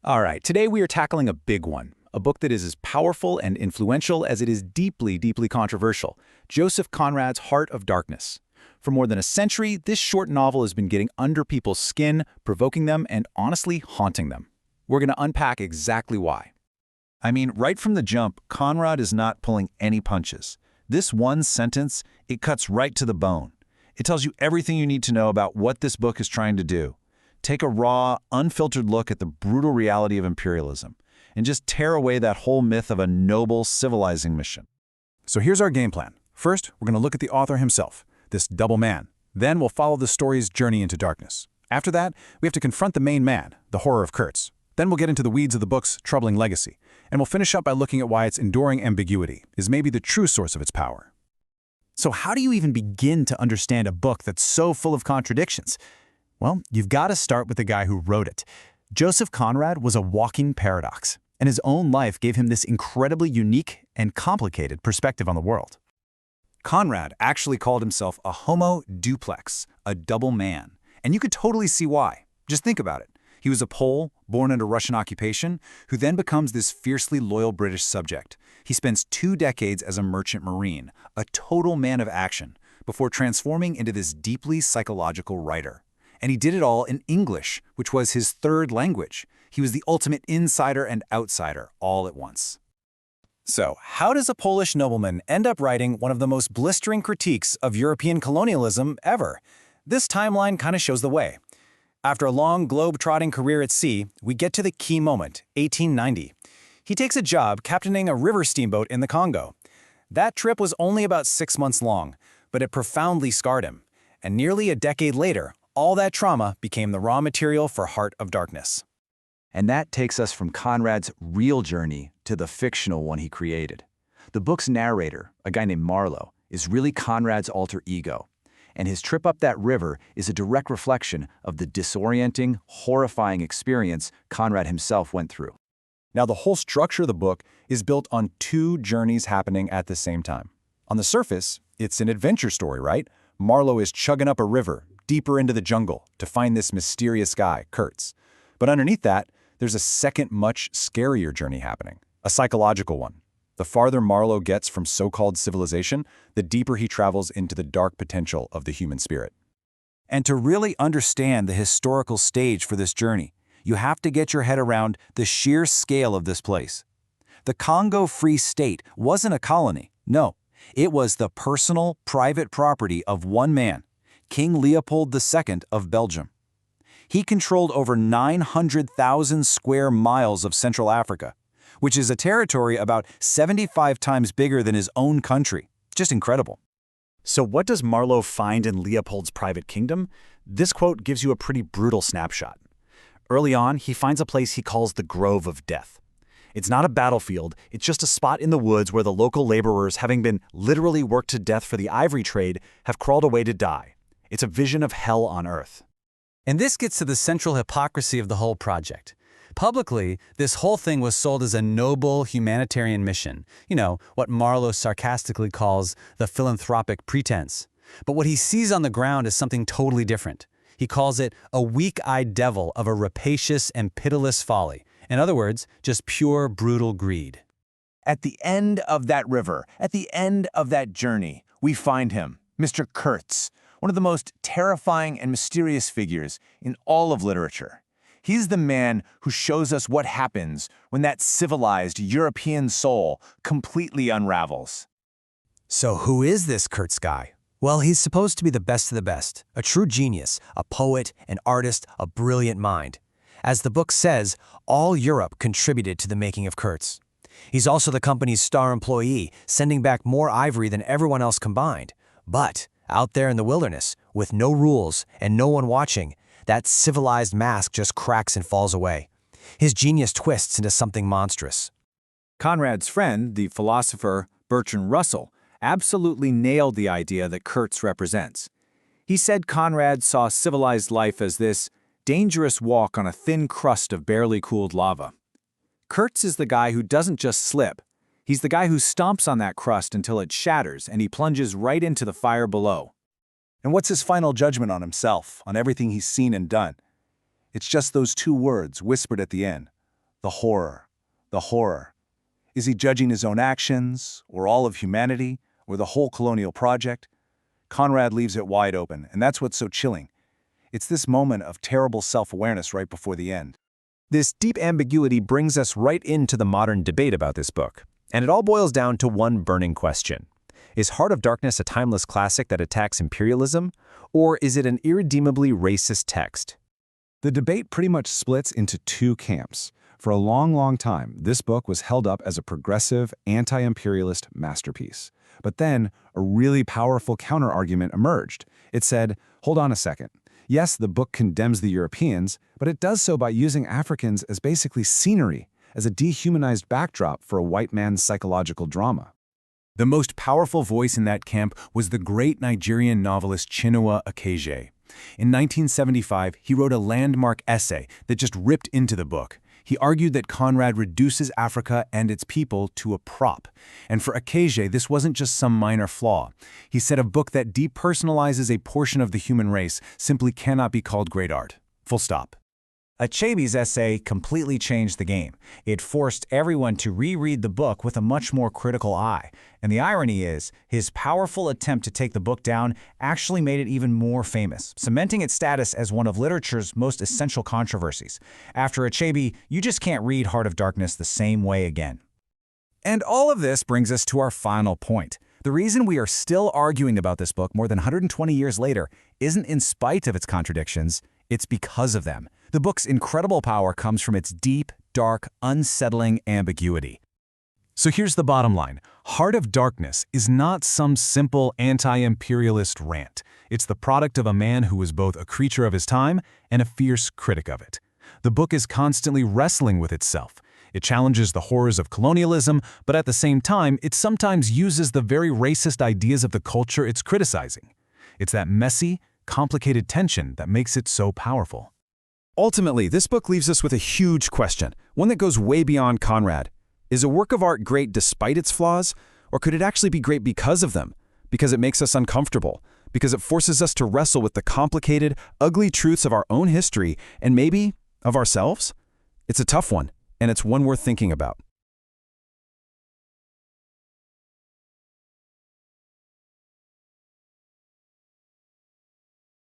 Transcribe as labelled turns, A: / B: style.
A: All right, today we are tackling a big one, a book that is as powerful and influential as it is deeply, deeply controversial, Joseph Conrad's Heart of Darkness. For more than a century, this short novel has been getting under people's skin, provoking them, and honestly haunting them. We're going to unpack exactly why.
B: I mean, right from the jump, Conrad is not pulling any punches. This one sentence, it cuts right to the bone. It tells you everything you need to know about what this book is trying to do. Take a raw, unfiltered look at the brutal reality of imperialism, and just tear away that whole myth of a noble, civilizing mission.
C: So here's our game plan. First, we're going to look at the author himself, this double man. Then we'll follow the story's journey into darkness. After that, we have to confront the main man, the horror of Kurtz. Then we'll get into the weeds of the book's troubling legacy, and we'll finish up by looking at why its enduring ambiguity is maybe the true source of its power.
A: So how do you even begin to understand a book that's so full of contradictions? Well, you've got to start with the guy who wrote it. Joseph Conrad was a walking paradox, and his own life gave him this incredibly unique and complicated perspective on the world. Conrad actually called himself a homo duplex, a double man, and you could totally see why. Just think about it. He was a Pole, born under Russian occupation, who then becomes this fiercely loyal British subject. He spends 2 decades as a merchant marine, a total man of action, before transforming into this deeply psychological writer. And he did it all in English, which was his third language. He was the ultimate insider and outsider all at once.
D: So, how does a Polish nobleman end up writing one of the most blistering critiques of European colonialism ever? This timeline kind of shows the way. After a long globe-trotting career at sea, we get to the key moment, 1890. He takes a job captaining a river steamboat in the Congo. That trip was only about 6 months long, but it profoundly scarred him. And nearly a decade later, all that trauma became the raw material for Heart of Darkness.
B: And that takes us from Conrad's real journey to the fictional one he created. The book's narrator, a guy named Marlow, is really Conrad's alter ego. And his trip up that river is a direct reflection of the disorienting, horrifying experience Conrad himself went through.
C: Now, the whole structure of the book is built on 2 journeys happening at the same time. On the surface, it's an adventure story, right? Marlow is chugging up a river, deeper into the jungle, to find this mysterious guy, Kurtz. But underneath that, there's a second, much scarier journey happening, a psychological one. The farther Marlow gets from so-called civilization, the deeper he travels into the dark potential of the human spirit.
D: And to really understand the historical stage for this journey, you have to get your head around the sheer scale of this place. The Congo Free State wasn't a colony, no. It was the personal, private property of one man, King Leopold II of Belgium. He controlled over 900,000 square miles of Central Africa, which is a territory about 75 times bigger than his own country. Just incredible.
A: So what does Marlow find in Leopold's private kingdom? This quote gives you a pretty brutal snapshot. Early on, he finds a place he calls the Grove of Death. It's not a battlefield, it's just a spot in the woods where the local laborers, having been literally worked to death for the ivory trade, have crawled away to die. It's a vision of hell on earth.
D: And this gets to the central hypocrisy of the whole project. Publicly, this whole thing was sold as a noble humanitarian mission. You know, what Marlow sarcastically calls the philanthropic pretense. But what he sees on the ground is something totally different. He calls it a weak-eyed devil of a rapacious and pitiless folly. In other words, just pure, brutal greed.
E: At the end of that river, at the end of that journey, we find him, Mr. Kurtz, one of the most terrifying and mysterious figures in all of literature. He's the man who shows us what happens when that civilized European soul completely unravels.
D: So who is this Kurtz guy? Well, he's supposed to be the best of the best, a true genius, a poet, an artist, a brilliant mind. As the book says, all Europe contributed to the making of Kurtz. He's also the company's star employee, sending back more ivory than everyone else combined. But out there in the wilderness, with no rules and no one watching, that civilized mask just cracks and falls away. His genius twists into something monstrous.
E: Conrad's friend, the philosopher Bertrand Russell, absolutely nailed the idea that Kurtz represents. He said Conrad saw civilized life as this dangerous walk on a thin crust of barely cooled lava. Kurtz is the guy who doesn't just slip. He's the guy who stomps on that crust until it shatters and he plunges right into the fire below.
C: And what's his final judgment on himself, on everything he's seen and done? It's just those 2 words whispered at the end.
B: The horror. The horror. Is he judging his own actions, or all of humanity, or the whole colonial project? Conrad leaves it wide open, and that's what's so chilling. It's this moment of terrible self-awareness right before the end.
C: This deep ambiguity brings us right into the modern debate about this book, and it all boils down to one burning question. Is Heart of Darkness a timeless classic that attacks imperialism, or is it an irredeemably racist text?
F: The debate pretty much splits into two camps. For a long time, this book was held up as a progressive, anti-imperialist masterpiece. But then, a really powerful counter-argument emerged. It said, hold on a second. Yes, the book condemns the Europeans, but it does so by using Africans as basically scenery, as a dehumanized backdrop for a white man's psychological drama.
A: The most powerful voice in that camp was the great Nigerian novelist Chinua Achebe. In 1975, he wrote a landmark essay that just ripped into the book. He argued that Conrad reduces Africa and its people to a prop. And for Achebe, this wasn't just some minor flaw. He said a book that depersonalizes a portion of the human race simply cannot be called great art. Full stop.
E: Achebe's essay completely changed the game. It forced everyone to reread the book with a much more critical eye. And the irony is, his powerful attempt to take the book down actually made it even more famous, cementing its status as one of literature's most essential controversies. After Achebe, you just can't read Heart of Darkness the same way again. And all of this brings us to our final point. The reason we are still arguing about this book more than 120 years later isn't in spite of its contradictions, it's because of them. The book's incredible power comes from its deep, dark, unsettling ambiguity.
A: So here's the bottom line. Heart of Darkness is not some simple anti-imperialist rant. It's the product of a man who was both a creature of his time and a fierce critic of it. The book is constantly wrestling with itself. It challenges the horrors of colonialism, but at the same time, it sometimes uses the very racist ideas of the culture it's criticizing. It's that messy, complicated tension that makes it so powerful.
C: Ultimately, this book leaves us with a huge question, one that goes way beyond Conrad. Is a work of art great despite its flaws, or could it actually be great because of them? Because it makes us uncomfortable, because it forces us to wrestle with the complicated, ugly truths of our own history and maybe of ourselves? It's a tough one, and it's one worth thinking about.